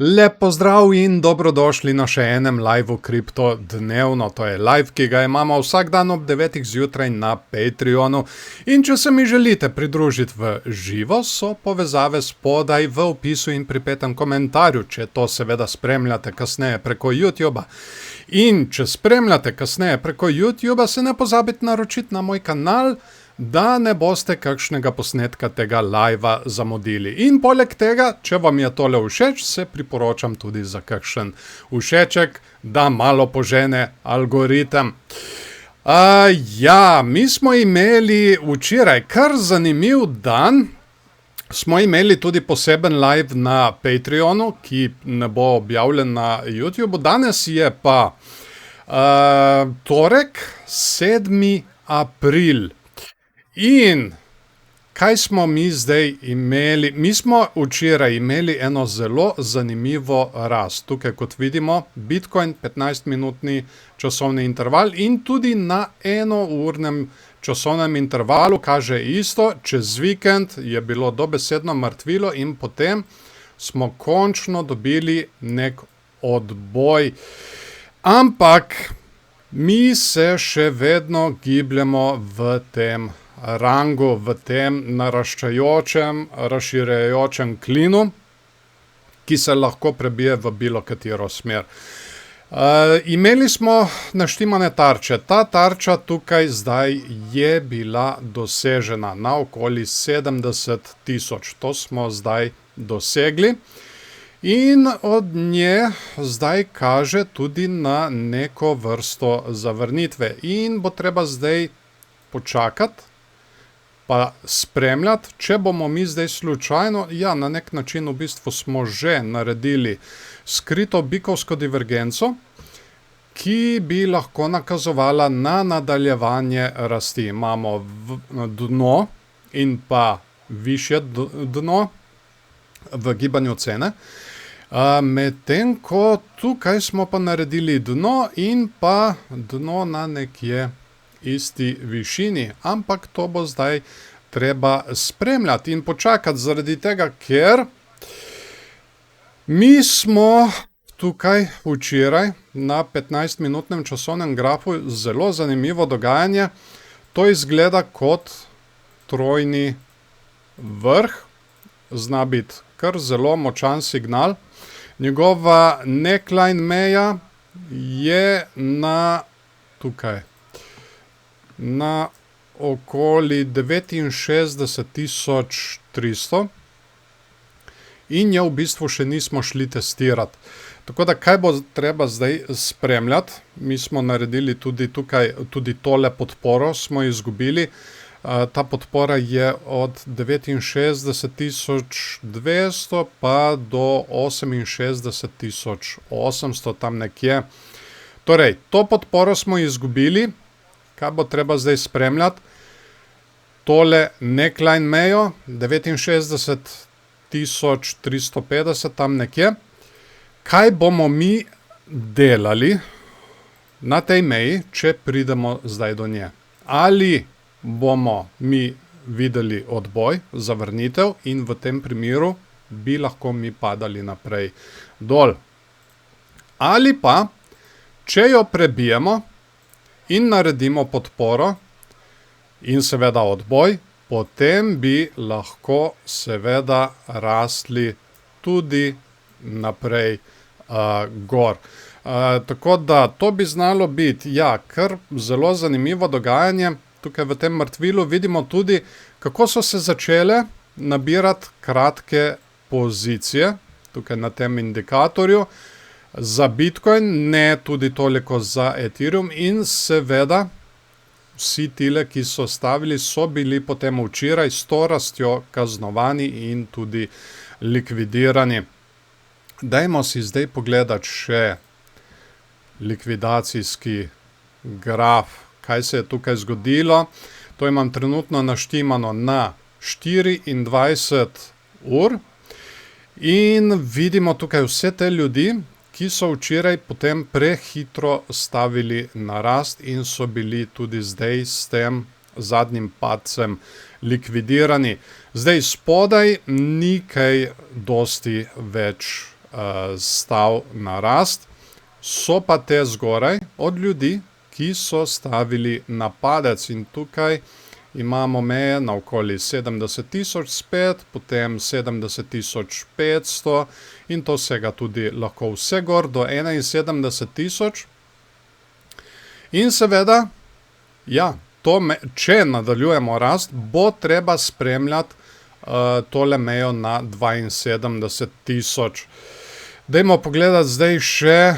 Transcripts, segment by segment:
Lep pozdrav in dobrodošli na še enem liveu Kripto dnevno. To je live, ki ga imamo vsak dan ob 9. zjutraj na Patreonu. In če se mi želite pridružiti v živo, so povezave spodaj v opisu in pripetem komentarju, če to seveda spremljate kasneje preko YouTubea. In če spremljate kasneje preko YouTubea, se ne pozabite naročiti na moj kanal, da ne boste kakšnega posnetka tega livea zamudili. In poleg tega, če vam je tole všeč, se priporočam tudi za kakšen všeček, da malo požene algoritem. Mi smo imeli včeraj kar zanimiv dan. Smo imeli tudi poseben live na Patreonu, ki ne bo objavljen na YouTubeu. Danes je pa torek, 7. april. In kaj smo mi zdaj imeli? Mi smo včeraj imeli eno zelo zanimivo rast. Tukaj, kot vidimo, Bitcoin 15-minutni časovni interval in tudi na enournem časovnem intervalu kaže isto. Čez vikend je bilo dobesedno mrtvilo in potem smo končno dobili nek odboj. Ampak mi se še vedno gibljemo v tem rangu, v tem naraščajočem, razširjajočem klinu, ki se lahko prebije v bilo katero smer. Imeli smo naštimane tarče. Ta tarča tukaj zdaj je bila dosežena na okoli 70.000. To smo zdaj dosegli. In od nje zdaj kaže tudi na neko vrsto zavrnitve. In bo treba zdaj počakati, pa spremljati, če bomo mi zdaj slučajno, na nek način v bistvu smo že naredili skrito bikovsko divergenco, ki bi lahko nakazovala na nadaljevanje rasti. Imamo dno in pa višje dno v gibanju cene, medtem ko tukaj smo pa naredili dno in pa dno na nekje isti višini, ampak to bo zdaj treba spremljati in počakati zaradi tega, ker mi smo tukaj včeraj na 15-minutnem časovnem grafu zelo zanimivo dogajanje. To izgleda kot trojni vrh, zna biti kar zelo močan signal. Njegova neckline meja je na tukaj, na okoli 69.300 in je v bistvu še nismo šli testirati. Tako da, kaj bo treba zdaj spremljati? Mi smo naredili tudi tukaj, tudi tole podporo smo izgubili. Ta podpora je od 69.200 pa do 68.800, tam nekje. Torej, to podporo smo izgubili. Kaj bo treba zdaj spremljati? Tole neckline mejo, 69.350, tam nekje. Kaj bomo mi delali na tej meji, če pridemo zdaj do nje? Ali bomo mi videli odboj, zavrnitev in v tem primeru bi lahko mi padali naprej dol. Ali pa, če jo prebijemo in naredimo podporo in seveda odboj, potem bi lahko seveda rastli tudi naprej gor. Tako da to bi znalo biti, kar zelo zanimivo dogajanje. Tukaj v tem mrtvilu vidimo tudi, kako so se začele nabirati kratke pozicije, tukaj na tem indikatorju, za Bitcoin, ne tudi toliko za Ethereum in seveda vsi tile, ki so stavili, so bili potem včeraj s to rastjo kaznovani in tudi likvidirani. Dajmo si zdaj pogledati še likvidacijski graf, kaj se je tukaj zgodilo. To imam trenutno naštimano na 24 ur in vidimo tukaj vse te ljudi, ki so včeraj potem prehitro stavili na rast in so bili tudi zdaj s tem zadnjim padcem likvidirani. Zdaj spodaj ni kaj dosti več stal na rast. So pa te zgoraj od ljudi, ki so stavili na padec, in tukaj imamo meje na okoli 70.000 spet, potem 70.500 in to vsega tudi lahko vse gor do 71.000. In seveda, ja, če nadaljujemo rast, bo treba spremljati tole mejo na 72.000. Dajmo pogledati zdaj še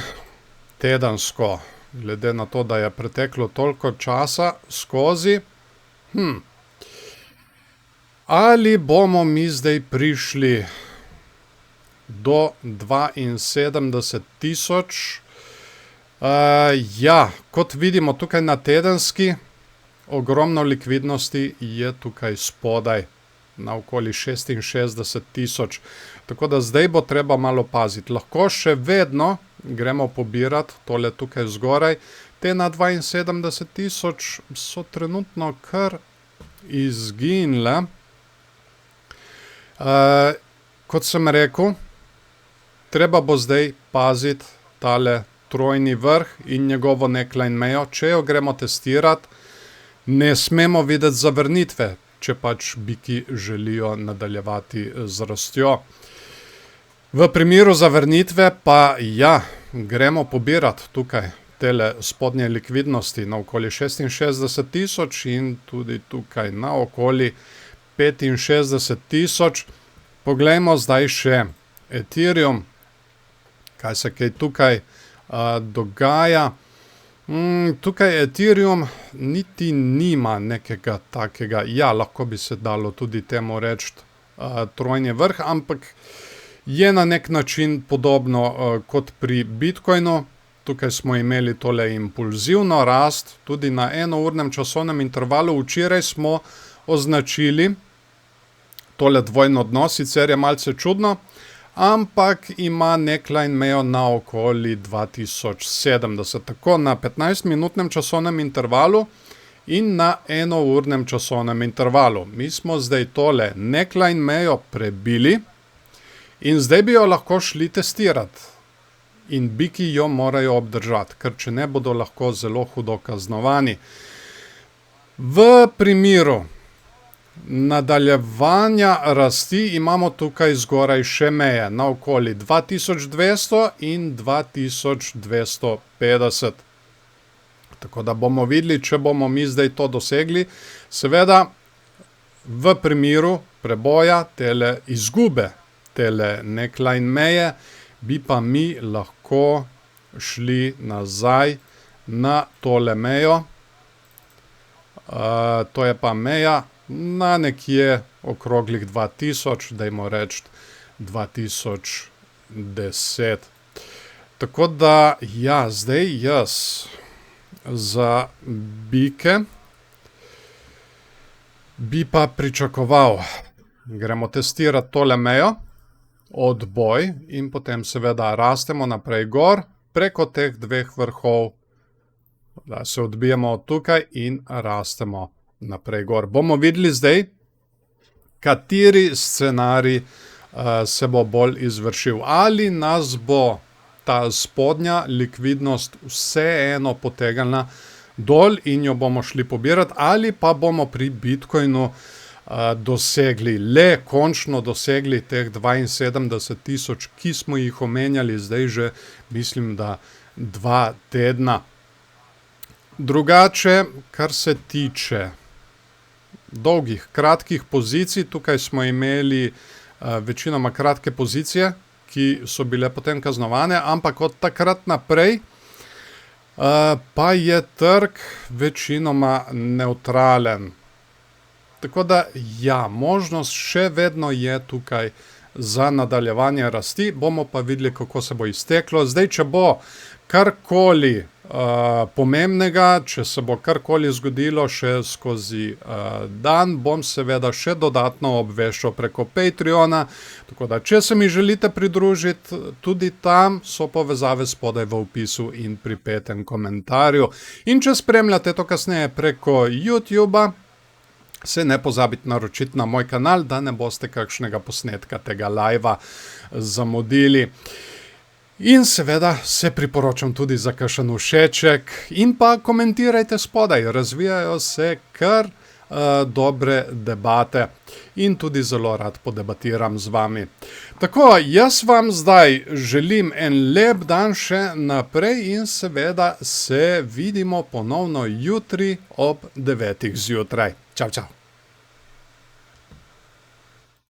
tedensko, glede na to, da je preteklo toliko časa skozi. Ali bomo mi zdaj prišli do 72.000? Ja, kot vidimo tukaj na tedenski, ogromno likvidnosti je tukaj spodaj, na okoli 66.000. Tako da zdaj bo treba malo paziti. Lahko še vedno gremo pobirati tole tukaj zgoraj. Te na 72.000 so trenutno kar izginile. Kot sem rekel, treba bo zdaj paziti tale trojni vrh in njegovo neckline mejo. Če jo gremo testirati, ne smemo videti zavrnitve, če pač biki želijo nadaljevati z rastjo. V primeru zavrnitve pa ja, gremo pobirati tukaj tele spodnje likvidnosti na okoli 66.000 in tudi tukaj na okoli 65.000. Poglejmo zdaj še Ethereum, kaj se kaj tukaj dogaja. Tukaj Ethereum niti nima nekega takega, ja, lahko bi se dalo tudi temu reči trojni vrh, ampak je na nek način podobno kot pri Bitcoinu. Tukaj smo imeli tole impulzivno rast, tudi na enournem časovnem intervalu. Včeraj smo označili tole dvojno dno, sicer je malce čudno, ampak ima neckline mejo na okoli 2070, tako na 15-minutnem časovnem intervalu in na enournem časovnem intervalu. Mi smo zdaj tole neckline mejo prebili in zdaj bi jo lahko šli testirati. In biki jo morajo obdržati, ker če ne bodo lahko zelo hudo kaznovani. V primeru nadaljevanja rasti imamo tukaj zgoraj še meje na okoli 2200 in 2250. Tako da bomo videli, če bomo mi zdaj to dosegli. Seveda, v primeru preboja tele izgube, tele neckline meje, bi pa mi lahko šli nazaj na tole mejo. To je pa meja na nekje okroglih 2000, dajmo reči 2010. Tako da, ja, zdaj jaz za bike bi pa pričakoval, gremo testirati tole mejo, odboj in potem seveda rastemo naprej gor, preko teh dveh vrhov, da se odbijemo od tukaj in rastemo naprej gor. Bomo videli zdaj, kateri scenarij se bo bolj izvršil. Ali nas bo ta spodnja likvidnost vseeno potegnila dol in jo bomo šli pobirati, ali pa bomo pri Bitcoinu končno dosegli teh 72.000, ki smo jih omenjali zdaj že, mislim, da 2 tedna. Drugače, kar se tiče dolgih, kratkih pozicij, tukaj smo imeli večinoma kratke pozicije, ki so bile potem kaznovane, ampak od takrat naprej pa je trg večinoma nevtralen. Tako da, ja, možnost še vedno je tukaj za nadaljevanje rasti, bomo pa videli, kako se bo izteklo. Zdaj, če bo karkoli pomembnega, če se bo karkoli zgodilo še skozi dan, bom seveda še dodatno obveščal preko Patreona, tako da, če se mi želite pridružiti, tudi tam so povezave spodaj v opisu in pri 5. komentarju. In če spremljate to kasneje preko YouTuba, se ne pozabite naročiti na moj kanal, da ne boste kakšnega posnetka tega live zamudili. In seveda se priporočam tudi za kakšen všeček in pa komentirajte spodaj, razvijajo se kar dobre debate in tudi zelo rad podebatiram z vami. Tako, jaz vam zdaj želim en lep dan še naprej in seveda se vidimo ponovno jutri ob 9. zjutraj. Čau, čau.